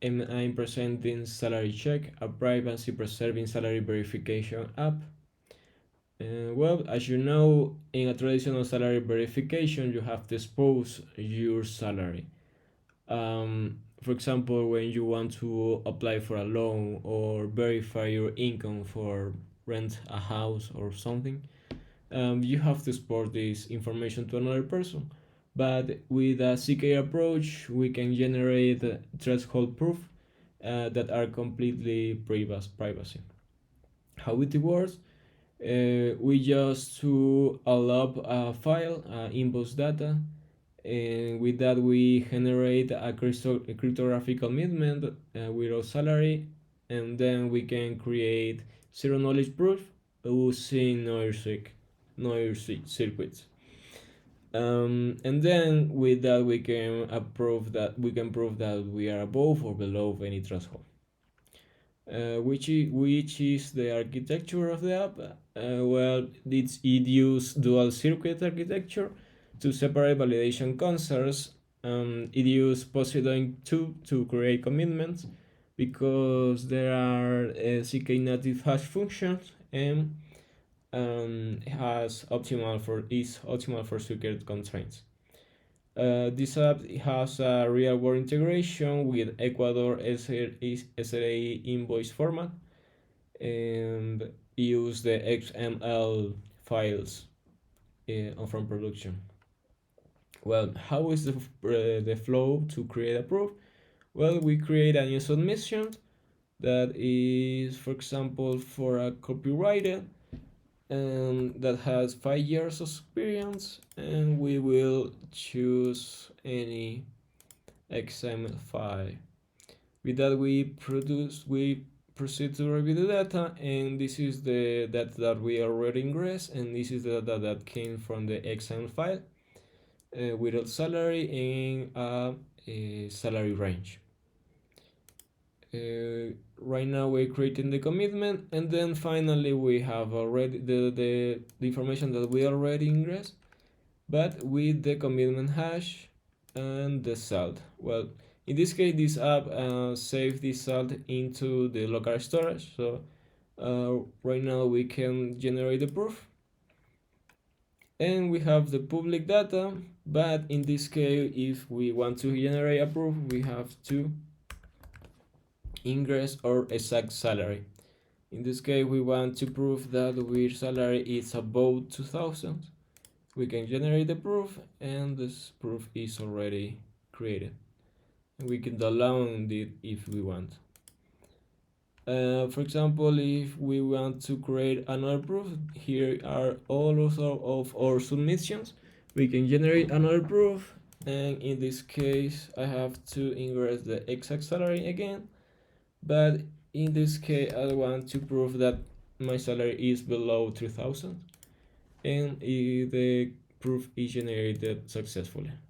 and I'm presenting Zalary checK, a privacy-preserving salary verification app. Well, as you know, in a traditional salary verification, you have to expose your salary. For example, when you want to apply for a loan or verify your income for rent a house or something, you have to export this information to another person. But with a checK approach, we can generate threshold proof that are completely privacy. How it works? We just to allow a file, invoice data, and with that we generate a cryptographic commitment with our salary, and then we can create zero knowledge proof using noise circuits. And then with that we can prove that we are above or below any threshold. Which is the architecture of the app? Well, it uses dual circuit architecture to separate validation concerns. It uses Poseidon 2 to create commitments because there are checK native hash functions, and is optimal for circuit constraints. This app has a real-world integration with Ecuador SRA invoice format and use the XML files from production. Well, how is the flow to create a proof? Well, we create a new submission that is, for example, for a copywriter that has 5 years of experience, and we will choose any XML file. With that we proceed to review the data, and this is the data that we already ingressed, and this is the data that came from the XML file without salary in a salary range. Right now we're creating the commitment, and then finally we have already the information that we already ingressed, but with the commitment hash and the salt. Well, in this case this app saves this salt into the local storage, so right now we can generate the proof, and we have the public data. But in this case, if we want to generate a proof, we have to ingress our exact salary. In this case, we want to prove that our salary is above 2,000. We can generate the proof, and this proof is already created. We can download it if we want. For example, if we want to create another proof, here are all of our submissions. We can generate another proof, and in this case, I have to ingress the exact salary again. But in this case, I want to prove that my salary is below 3,000, and the proof is generated successfully.